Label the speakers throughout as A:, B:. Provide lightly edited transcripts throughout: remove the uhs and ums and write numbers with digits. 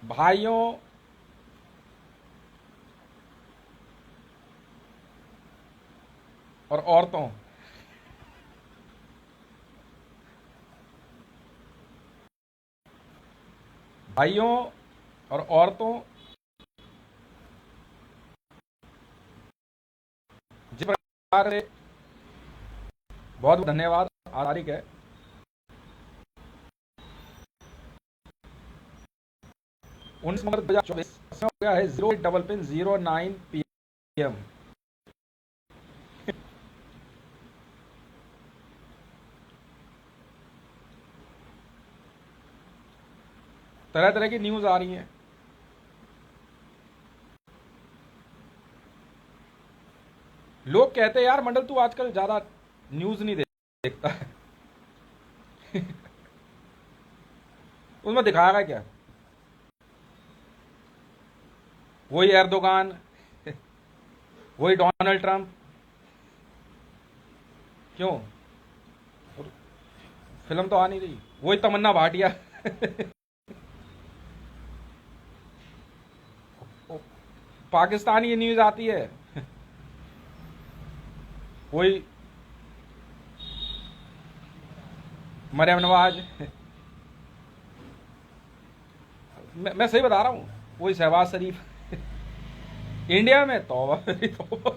A: भाइयों और औरतों, भाइयों और औरतों, जिस प्रकार से बहुत बहुत धन्यवाद। आज तारीख है 19 नवंबर 2024। समय हो गया है 08:09 PM। तरह तरह की न्यूज आ रही हैं। लोग कहते हैं यार मंडल तू आजकल ज्यादा न्यूज नहीं देखता है। उसमें दिखाएगा क्या? वही एर्दोगान, वही डोनाल्ड ट्रंप। क्यों? फिल्म तो आ नहीं रही। वही तमन्ना भाटिया। पाकिस्तान की न्यूज आती है। वही मरियम नवाज। मैं सही बता रहा हूँ। वही शहबाज शरीफ। इंडिया में तौबा मेरी तौबा।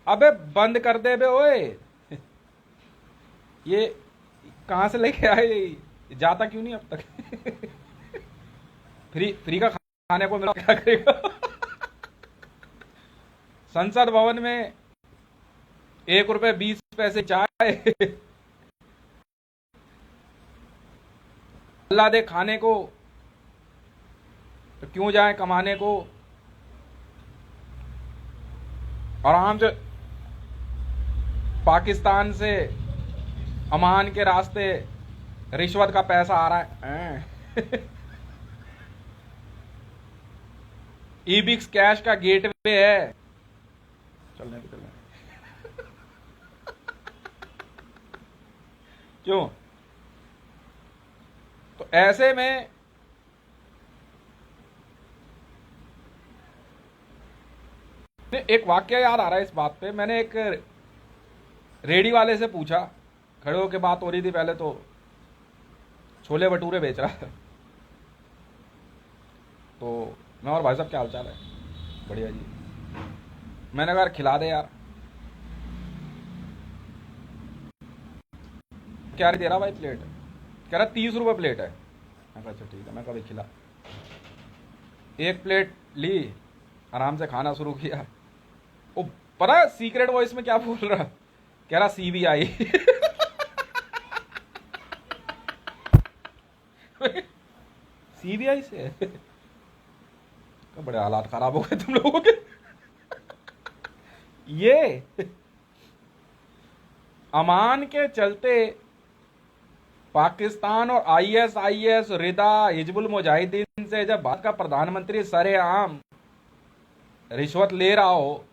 A: अबे बंद कर दे बे ओए। ये कहाँ से लेके आए? जाता क्यों नहीं अब तक? फ्री फ्री का खाने को मिला, क्या करेगा? संसद भवन में 1 रुपए 20 पैसे चाय। अल्लाह दे खाने को तो क्यों जाए कमाने को? आराम से पाकिस्तान से अमान के रास्ते रिश्वत का पैसा आ रहा है। ईबिक्स कैश का गेटवे है। चलने की चलने। क्यों? तो ऐसे में एक वाक्य याद आ रहा है इस बात पे। मैंने एक रेडी वाले से पूछा, खड़े होकर बात हो रही थी पहले तो, छोले भटूरे बेच रहा है। तो मैं और भाई साहब क्या हालचाल है? बढ़िया जी। मैंने कहा खिला दे यार। क्या दे रहा भाई प्लेट? कह रहा 30 रुपये प्लेट है। मैं कहा अच्छा ठीक है। मैं कभी खिला। एक प्लेट ली, आराम से खाना शुरू किया। ओ पता सीक्रेट वॉइस में क्या बोल रहा? कह रहा CBI। CBI से? बड़े हालात खराब हो गए तुम लोगों के। ये अमान के चलते पाकिस्तान और ISIS, रिदा, हिजबुल मुजाहिदीन से जब भारत का प्रधानमंत्री सरेआम रिश्वत ले रहा हो,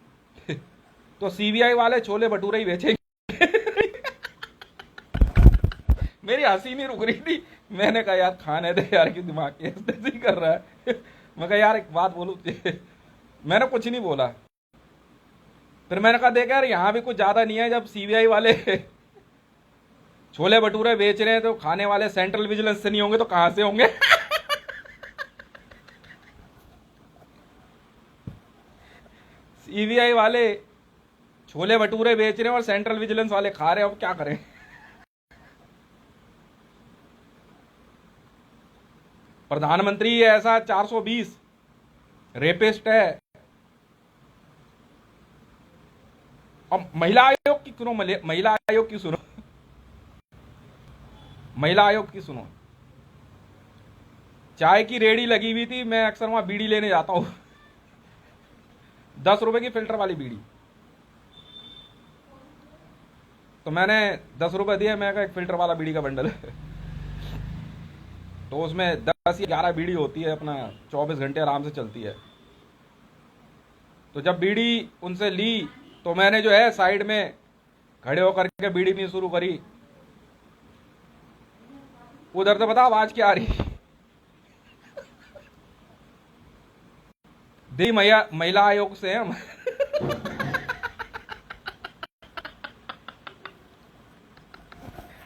A: तो CBI वाले छोले भटूरे ही बेचेंगे। मेरी हंसी नहीं रुक रही थी। मैंने कहा यार खाने दे यार, क्यों दिमाग की ऐसे कर रहा है? मैं कहा यार एक बात बोलूं। मैंने कुछ नहीं बोला। फिर मैंने कहा देख यार यहाँ भी कुछ ज्यादा नहीं है। जब CBI वाले छोले भटूरे बेच रहे हैं तो खाने वाले सेंट्रल विजिलेंस से नहीं होंगे तो कहां से होंगे? CBI वाले छोले भटूरे बेच रहे हैं और सेंट्रल विजिलेंस वाले खा रहे हैं। अब क्या करें? प्रधानमंत्री ऐसा 420 रेपिस्ट है। और महिला आयोग की सुनो, महिला आयोग की सुनो, महिला आयोग की सुनो। चाय की रेडी लगी हुई थी, मैं अक्सर वहां बीड़ी लेने जाता हूं। 10 रुपए की फिल्टर वाली बीड़ी। तो मैंने 10 रुपए दिए। मैं एक फिल्टर वाला बीड़ी का बंडल। तो उसमें 10 या 11 बीड़ी होती है, अपना 24 घंटे आराम से चलती है। तो जब बीड़ी उनसे ली तो मैंने जो है साइड में खड़े होकर के बीड़ी पीनी शुरू करी। उधर से बता आवाज क्या आ रही। दिल्ली महिला आयोग से हम।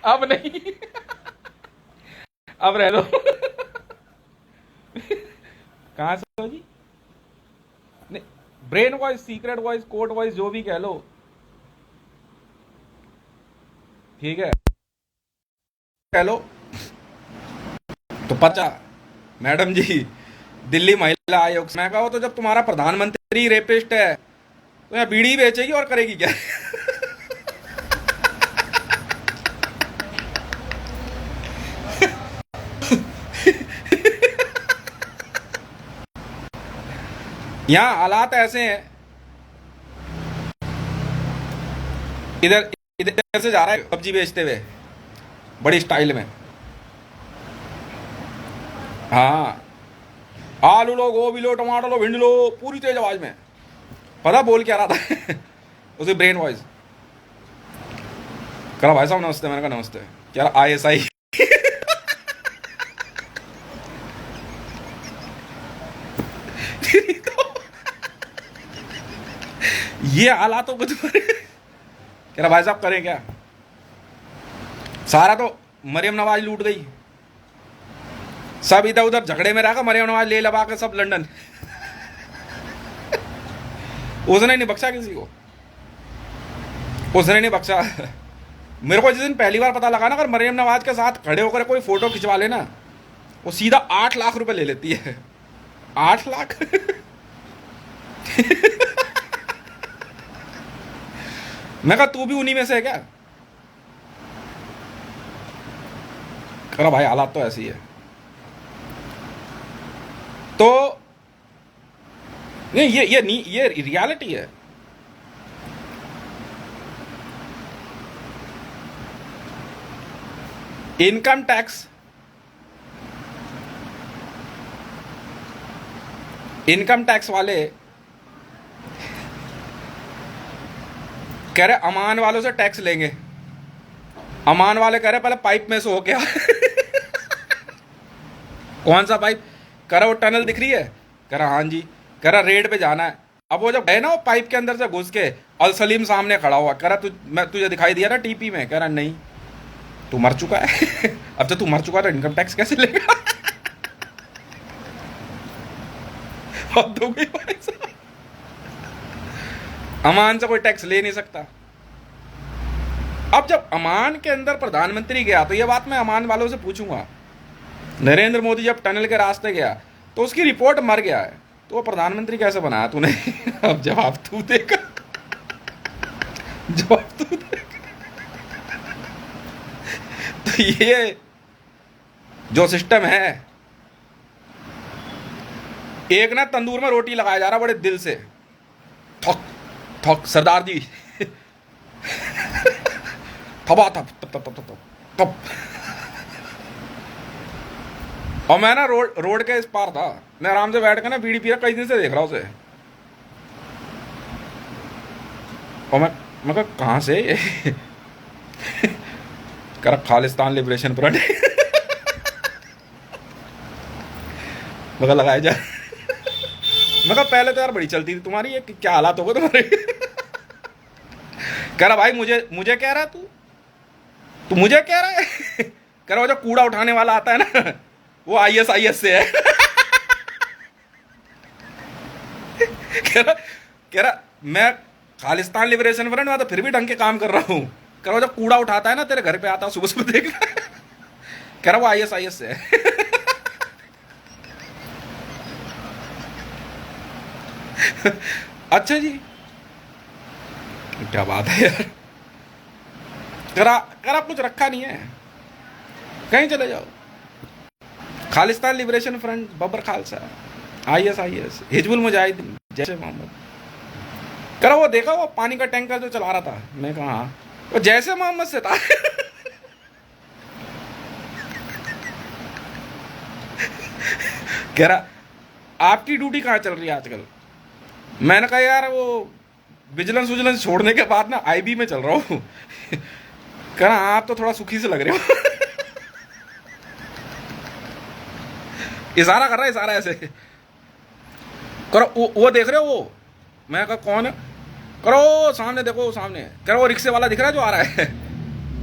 A: अब नहीं, अब रह दो। कहां से हो जी? नहीं, brain voice, secret voice, code voice, जो भी कह लो, ठीक है, कह लो। तो पता मैडम जी, दिल्ली महिला आयोग से। मैं कहा तो जब तुम्हारा प्रधानमंत्री रेपिस्ट है तो यहाँ बीड़ी बेचेगी और करेगी क्या? यहाँ हालात ऐसे हैं, इधर इधर से जा रहा है सब्जी बेचते हुए बड़ी स्टाइल में। हाँ, आलू लो, गोभी लो, टमाटर लो, भिंडी लो, पूरी तेज आवाज में। पता बोल क्या रहा था? उसे ब्रेन वॉइस करा, भाई साहब नमस्ते। मैंने कहा नमस्ते। क्या ISI? ये हालातों को तुम्हारे, कह रहा भाई साहब करें क्या? सारा तो मरियम नवाज लूट गई, सब इधर उधर झगड़े में रहा। मरियम नवाज ले लबा के सब लंदन। उसने नहीं बख्शा किसी को, उसने नहीं बख्शा। मेरे को जिस दिन पहली बार पता लगा ना, अगर मरियम नवाज के साथ खड़े होकर कोई फोटो खिंचवा लेना, वो सीधा 8 लाख रुपए ले लेती है। 8 लाख। मैं कहा तू भी उन्हीं में से है क्या? कहा भाई हालात तो ऐसी है। तो नहीं, ये रियलिटी है। इनकम टैक्स वाले कह रहे अमान वालों से टैक्स लेंगे। अमान वाले कह रहे पहले पाइप में से हो क्या? कौन सा पाइप? कह रहा वो टनल दिख रही है। कह रहा हाँ जी। कह रहा रेड पे जाना है। अब वो जब गए ना, वो पाइप के अंदर से घुस के, अल सलीम सामने खड़ा हुआ। कह रहा तुझे दिखाई दिया ना टीपी में? कह रहा नहीं, तू मर चुका है। अब जब तू मर चुका तो इनकम टैक्स कैसे लेगा? हद हो गई भाई साहब। अमान से कोई टैक्स ले नहीं सकता। अब जब अमान के अंदर प्रधानमंत्री गया तो ये बात मैं अमान वालों से पूछूंगा। नरेंद्र मोदी जब टनल के रास्ते गया तो उसकी रिपोर्ट मर गया है, तो वो प्रधानमंत्री कैसे बनाया तूने? अब जवाब तू देगा। जवाब तू देगा। तो ये जो सिस्टम है, एक ना तंदूर में रोटी लगाया जा रहा बड़े दिल से, ठोक ठोक सरदार जी, थपा थप थप थप थप थप। और मैं ना रोड के इस पार था, मैं आराम से बैठ कर ना बीड़ी पी रहा, कई दिन से देख रहा उसे। और मैं कहाँ से? कर खालिस्तान लिबरेशन फ्रंट। मगर लगाया जा। मैं पहले तो यार बड़ी चलती थी तुम्हारी, ये क्या हालात होगा तुम्हारे? कह रहा भाई मुझे कह रहा तू मुझे कह रहा है? कह रहा वो जो कूड़ा उठाने वाला आता है ना, वो ISIS से है। कह रहा मैं खालिस्तान लिबरेशन फ्रंट में तो फिर भी ढंग के काम कर रहा हूँ। कह रहा जो कूड़ा उठाता है ना, तेरे घर पे आता सुबह सुबह देख। कह रहा वो ISIS से है। अच्छा जी, क्या बात है यार। करा कुछ रखा नहीं है, कहीं चले जाओ। Khalistan liberation front, Babbar Khalsa, ISIS, Hizbul Mujahideen, Jaish e Mohammed. करा वो देखा वो पानी का टैंकर जो चला रहा था? मैं कहा हाँ, वो जैश ए मोहम्मद से था। कह रहा आपकी ड्यूटी कहाँ चल रही है आजकल? मैंने कहा यार वो विजिलेंस छोड़ने के बाद ना IB में चल रहा हूँ। कह रहा आप तो थोड़ा सुखी से लग रहे हो। इशारा कर रहा है, इशारा ऐसे करो। वो देख रहे हो वो? मैं कहा कौन है? करो सामने देखो, सामने। कह रहा वो रिक्शे वाला दिख रहा है जो आ रहा है।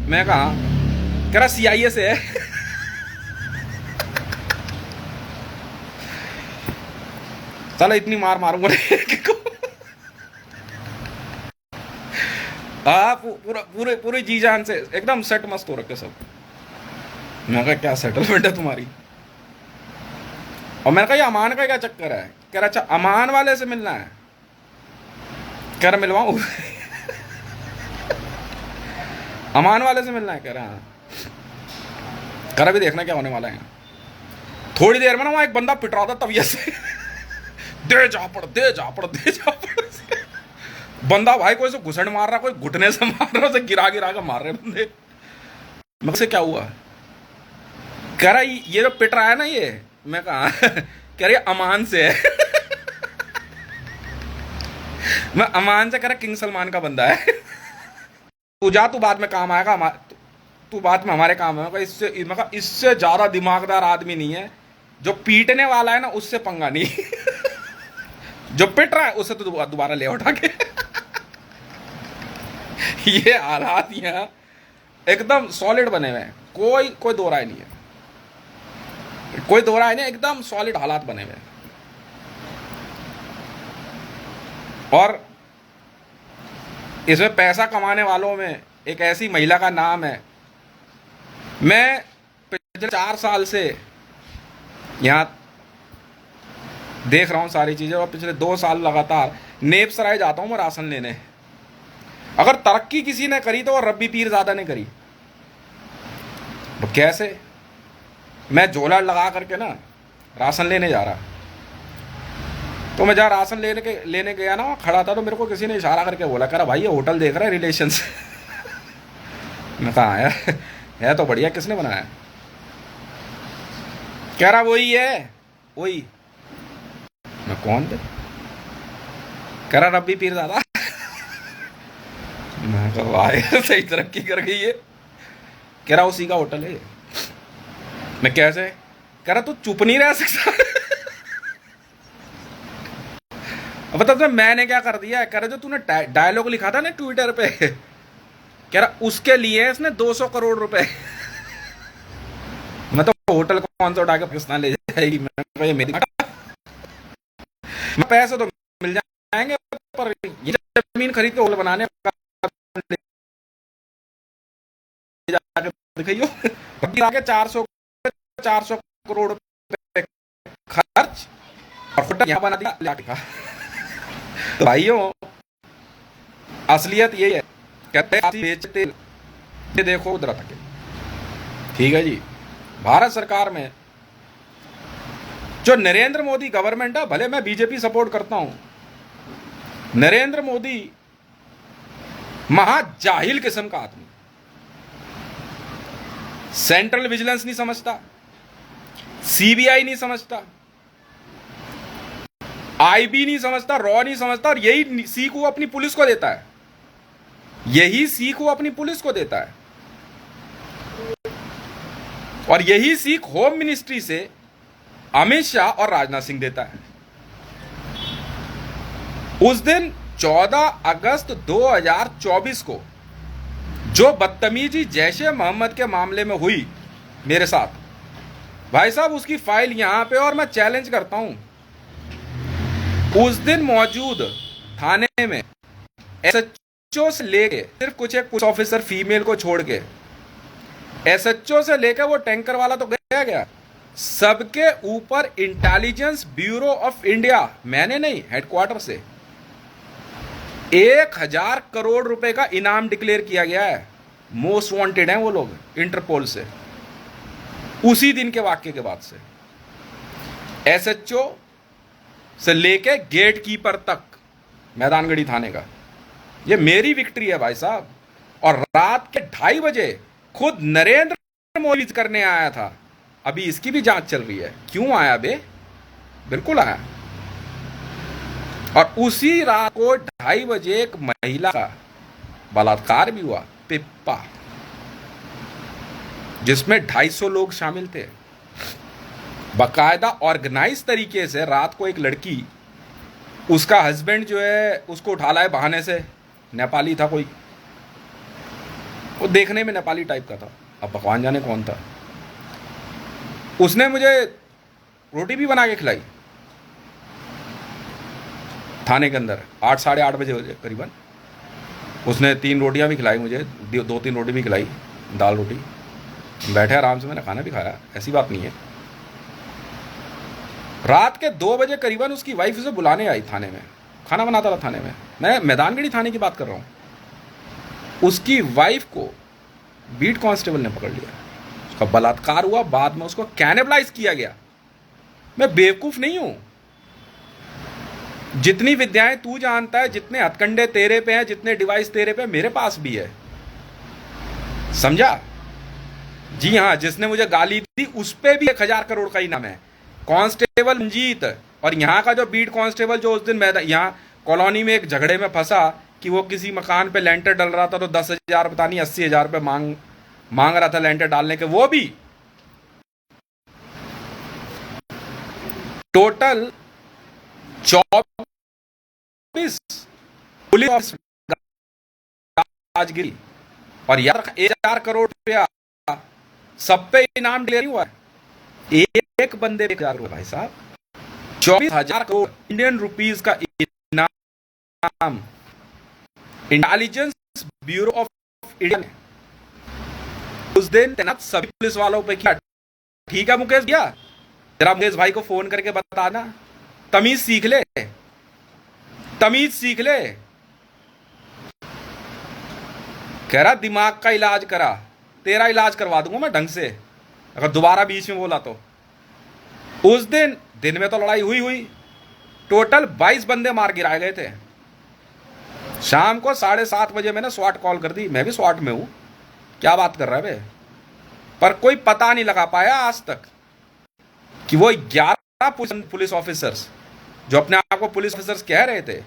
A: मैं कहा, कह रहा CIA से है। साला इतनी मार मारूंगा हाँ, पूरे पूरे जी जान से एकदम सेट मस्त हो रखे सब। मैं कहा क्या सेटलमेंट है तुम्हारी? और मैंने कहा ये अमान का क्या चक्कर है? कह रहा अच्छा अमान वाले से मिलना है। कह रहा मिलवाऊं? अमान वाले से मिलना है? कह रहा हाँ। कह रहा भी देखना क्या होने वाला है। थोड़ी देर में ना वहां एक बंदा पिट रहा था तबीयत से। दे झापड़, दे झापड़, दे झापड़। बंदा भाई कोई से घुसड़ मार रहा, कोई घुटने से मार रहा, उसे गिरा गिरा कर मार रहे बंदे। मैं से क्या हुआ? कह रहा ये जो पिट रहा है ना ये। मैं कहा कह रही अमान से है। मैं अमान से, कह रहा किंग सलमान का बंदा है। तू जा, तू बाद में काम आएगा, तू बाद में हमारे काम है। इससे ज्यादा दिमागदार आदमी नहीं है। जो पीटने वाला है ना उससे पंगा नहीं। जो पिट रहा है उससे तो दोबारा ले उठा के। ये हालात यहाँ एकदम सॉलिड बने हुए हैं, कोई दो राय नहीं है, कोई दो राय नहीं, एकदम सॉलिड हालात बने हुए हैं। और इसमें पैसा कमाने वालों में एक ऐसी महिला का नाम है। मैं पिछले 4 साल से यहां देख रहा हूं सारी चीजें, और पिछले 2 साल लगातार नेपसराय जाता हूं मैं राशन लेने। अगर तरक्की किसी ने करी तो वो रब्बी पीरजादा ने करी। तो कैसे? मैं झोला लगा करके ना राशन लेने जा रहा, तो मैं जहाँ राशन लेने गया ना, खड़ा था, तो मेरे को किसी ने इशारा करके बोला, कह रहा भाई ये होटल देख रहा है रिलेशन से। मैं कहा है तो बढ़िया, किसने बनाया? कह रहा वही है, वही। मैं कौन थे? कह रहा रब्बी पीरजादा। मैं कहा वाह सही तरक्की कर गई है। कह रहा उसी का होटल है। मैं कैसे? कह रहा तू चुप नहीं रह सकता। अब बता मैंने क्या कर दिया? कह रहा जो तूने डायलॉग लिखा था ना ट्विटर पे, कह रहा उसके लिए इसने 200 करोड़ रुपए। मैं तो होटल कौन सा उठा के पाकिस्तान ले जाएगी? मैं मेरी पैसे तो मिल जाएंगे, पर ये जमीन खरीद के होटल बनाने दिखाइयो। आगे 400 करोड़ रुपए खर्च और होटल यहाँ बना दिया। तो भाइयों असलियत यही है, कहते हैं बेचते ये देखो उधर तक। ठीक है जी, भारत सरकार में जो नरेंद्र मोदी गवर्नमेंट है, भले मैं बीजेपी सपोर्ट करता हूं, नरेंद्र मोदी महाजाहिल किस्म का आदमी। सेंट्रल विजिलेंस नहीं समझता, CBI नहीं समझता, IB नहीं समझता, रॉ नहीं समझता, और यही सीख वो अपनी पुलिस को देता है, यही सीख वो अपनी पुलिस को देता है, और यही सीख होम मिनिस्ट्री से अमित शाह और राजनाथ सिंह देता है। उस दिन 14 अगस्त 2024 को जो बदतमीजी जैशे मोहम्मद के मामले में हुई मेरे साथ, भाई साहब उसकी फाइल यहां पे, और मैं चैलेंज करता हूं, उस दिन मौजूद थाने में SHO से लेके सिर्फ कुछ एक पुलिस ऑफिसर फीमेल को छोड़ के, SHO से लेकर वो टैंकर वाला तो गया, सबके ऊपर इंटेलिजेंस ब्यूरो ऑफ इंडिया, मैंने नहीं, हेडक्वार्टर से 1000 करोड़ रुपए का इनाम डिक्लेयर किया गया है। मोस्ट वांटेड हैं वो लोग इंटरपोल से, उसी दिन के वाक्य के बाद से। SHO से लेके गेट कीपर तक मैदानगढ़ी थाने का, ये मेरी विक्ट्री है भाई साहब। और रात के 2:30 बजे खुद नरेंद्र मोदी करने आया था। अभी इसकी भी जांच चल रही है, क्यों आया बे? बिल्कुल आया। और उसी रात को 2:30 बजे एक महिला का बलात्कार भी हुआ, पिप्पा, जिसमें 250 लोग शामिल थे। बाकायदा ऑर्गेनाइज तरीके से रात को एक लड़की, उसका हस्बैंड जो है उसको उठा लाए बहाने से, नेपाली था कोई, वो देखने में नेपाली टाइप का था, अब भगवान जाने कौन था, उसने मुझे रोटी भी बना के खिलाई थाने के अंदर 8 साढ़े 8 बजे करीबन। उसने 3 रोटियां भी खिलाई मुझे, 2-3 रोटी भी खिलाई, दाल रोटी। बैठे आराम से, मैंने खाना भी खाया, ऐसी बात नहीं है। रात के 2 बजे करीबन उसकी वाइफ उसे बुलाने आई थाने में, खाना बनाता था थाने में, मैं मैदानगढ़ी थाने की बात कर रहा हूं। उसकी वाइफ को बीट कांस्टेबल ने पकड़ लिया, उसका बलात्कार हुआ, बाद में उसको कैनिबलाइज किया गया। मैं बेवकूफ नहीं हूं, जितनी विद्याएं तू जानता है, जितने हथकंडे तेरे पे हैं, जितने डिवाइस तेरे पे, मेरे पास भी है, समझा? जी हाँ, जिसने मुझे गाली दी उस पे भी 1000 करोड़ का इनाम है। कांस्टेबल रंजीत, और यहाँ का जो बीट कांस्टेबल जो उस दिन यहाँ कॉलोनी में एक झगड़े में फंसा कि वो किसी मकान पे लेंटर डल रहा था, तो 10,000 पता नहीं 80,000 रुपये मांग रहा था लेंटर डालने के, वो भी टोटल 24 पुलिस राजगिरी, और यार 1,000 करोड़ रुपया सब पे इनाम डिक्लेयर हुआ है। एक बंदे पे 1,000 भाई साहब, 24,000 करोड़ इंडियन रुपीस का इनाम इंटेलिजेंस ब्यूरो ऑफ इंडिया ने उस दिन तैनात सभी पुलिस वालों पे किया। ठीक है मुकेश भैया, जरा मुकेश भाई को फोन करके बताना, तमीज सीख ले, तमीज सीख ले। कह रहा दिमाग का इलाज करा, तेरा इलाज करवा दूंगा मैं ढंग से अगर दोबारा बीच में बोला तो। उस दिन में तो लड़ाई हुई, टोटल 22 बंदे मार गिराए गए थे। शाम को 7:30 बजे मैंने स्वाट कॉल कर दी, मैं भी स्वाट में हूं, क्या बात कर रहा है बे, पर कोई पता नहीं लगा पाया आज तक कि वो 11 पुलिस ऑफिसर्स जो अपने आप को पुलिस ऑफिसर्स कह रहे थे,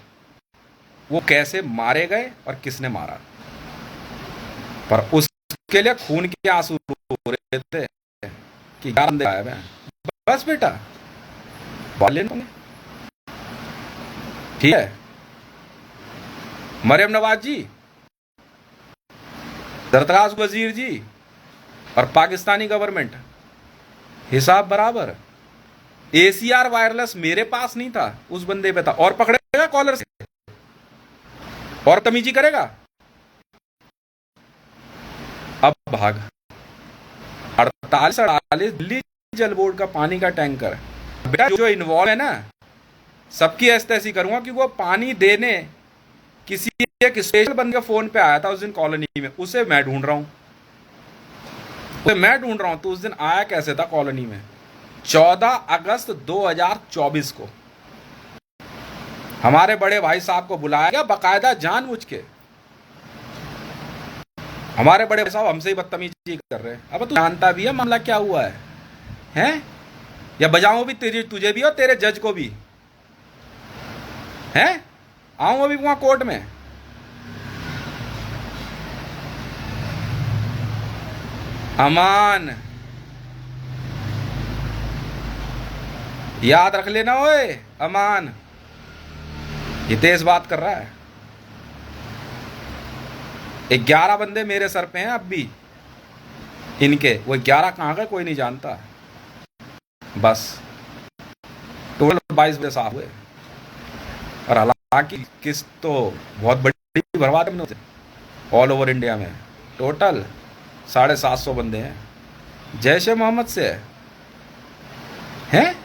A: वो कैसे मारे गए और किसने मारा। पर उसके लिए खून के आंसू हो रहे थे कि 11 बंदे आए हैं। बस बेटा बोले ठीक है, मरियम नवाज जी, सरताज वजीर जी और पाकिस्तानी गवर्नमेंट हिसाब बराबर। ACR वायरलेस मेरे पास नहीं था, उस बंदे पे था, और पकड़ेगा कॉलर से और तमीजी करेगा। अब भाग 48 दिल्ली जल बोर्ड का पानी का टैंकर, बेटा जो इन्वॉल्व है ना, सबकी ऐसी करूंगा कि वो पानी देने किसी एक स्पेशल बंदे के फोन पे आया था उस दिन कॉलोनी में, उसे मैं ढूंढ रहा हूं, तो उस दिन आया कैसे था कॉलोनी में। 14 अगस्त 2024 को हमारे बड़े भाई साहब को बुलाया गया, बाकायदा जानबूझ के। हमारे बड़े भाई साहब हमसे ही बदतमीजी कर रहे हैं। अब तू जानता भी है मामला क्या हुआ है, हैं? या बजाऊं भी तुझे भी और तेरे जज को भी, हैं? आऊं अभी वहां कोर्ट में। अमान, याद रख लेना ओए अमान, ये तेज बात कर रहा है। 11 बंदे मेरे सर पे हैं अब भी इनके, वो 11 कहां गए कोई नहीं जानता। बस टोटल 22 बजे साफ हुए, और हालांकि किस्त तो बहुत बड़ी बर्बाद है ऑल ओवर इंडिया में। टोटल 750 बंदे हैं, जैश ए मोहम्मद से हैं,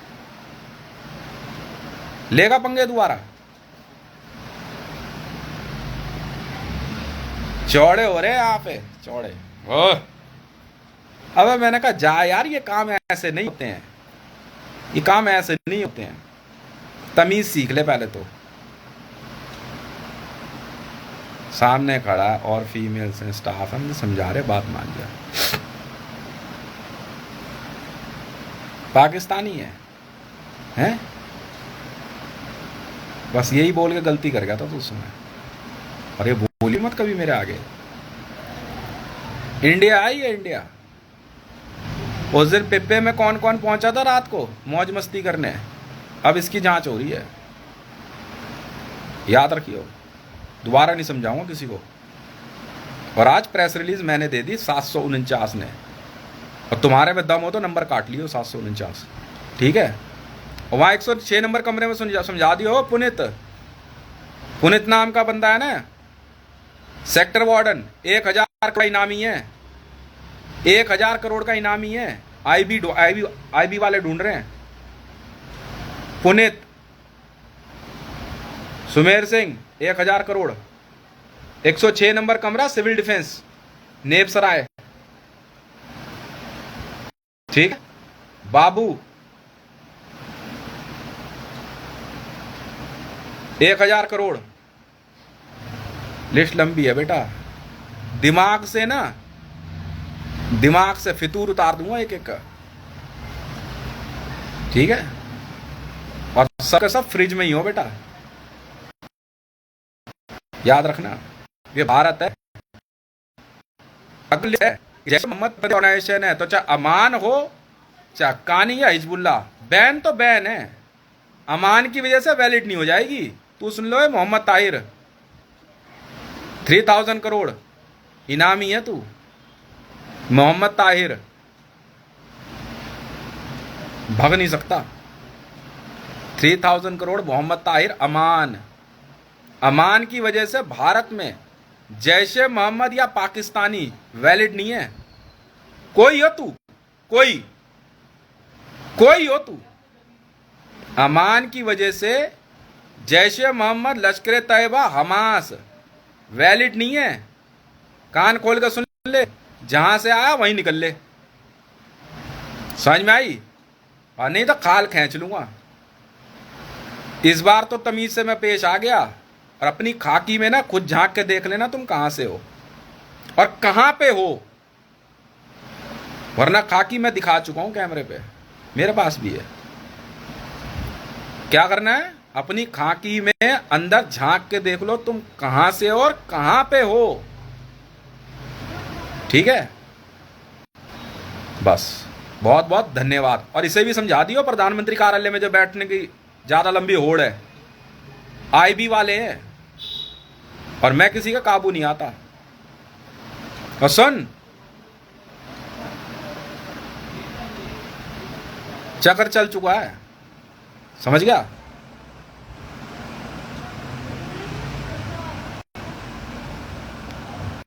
A: लेगा पंगे दोबारा। चौड़े हो रहे यहाँ पे, चौड़े। अबे मैंने कहा जा यार, ये काम ऐसे नहीं होते हैं, ये काम ऐसे नहीं होते हैं, तमीज सीख ले पहले तो। सामने खड़ा है और फीमेल्स हैं, स्टाफ हम समझा रहे, बात मान जा। पाकिस्तानी हैं? बस यही बोल के गलती कर गया था तो उसमें, और ये बोली मत कभी मेरे आगे। इंडिया आई है, इंडिया उस दिन पिप्पे में कौन कौन पहुंचा था रात को मौज मस्ती करने? अब इसकी जांच हो रही है, याद रखियो, दोबारा नहीं समझाऊंगा किसी को। और आज प्रेस रिलीज मैंने दे दी 749 ने, और तुम्हारे में दम हो तो नंबर काट लियो 749, ठीक है। और वहाँ 106 नंबर कमरे में समझा दियो। पुनित नाम का बंदा है ना, सेक्टर वार्डन, 1000 का इनामी है, 1000 करोड़ का इनामी है। आईबी वाले ढूंढ रहे हैं। पुनित, सुमेर सिंह, 1000 करोड़, 106 नंबर कमरा, सिविल डिफेंस, नेपसराय, ठीक। बाबू 1000 करोड़। लिस्ट लंबी है बेटा, दिमाग से फितूर उतार दूंगा एक एक का, ठीक है। और सबका सब फ्रिज में ही हो बेटा, याद रखना, ये भारत है। जैसे मोहम्मद ऑर्गेनाइजेशन है, तो चाहे अमान हो चाहे कानी या हिजबुल्ला, बैन तो बैन है। अमान की वजह से वैलिड नहीं हो जाएगी। तू सुन लो, मोहम्मद ताहिर 3000 करोड़ इनामी है तू, मोहम्मद ताहिर, भग नहीं सकता। 3000 करोड़ मोहम्मद ताहिर, अमान की वजह से भारत में जैशे मोहम्मद या पाकिस्तानी वैलिड नहीं है। कोई हो तू, कोई हो तू, अमान की वजह से जैशे मोहम्मद, लश्कर तैयबा, हमास वैलिड नहीं है। कान खोल कर सुन ले, जहां से आया वहीं निकल ले, समझ में आई? और नहीं तो खाल खींच लूंगा। इस बार तो तमीज से मैं पेश आ गया, और अपनी खाकी में ना खुद झांक के देख लेना तुम कहां से हो और कहां पे हो, वरना खाकी मैं दिखा चुका हूं कैमरे पे, मेरे पास भी है। क्या करना है, अपनी खाकी में अंदर झांक के देख लो तुम कहां से हो और कहां पे हो, ठीक है। बस, बहुत बहुत धन्यवाद। और इसे भी समझा दियो, प्रधानमंत्री कार्यालय में जो बैठने की ज्यादा लंबी होड़ है, आईबी वाले हैं, और मैं किसी का काबू नहीं आता। और सुन, चक्कर चल चुका है, समझ गया।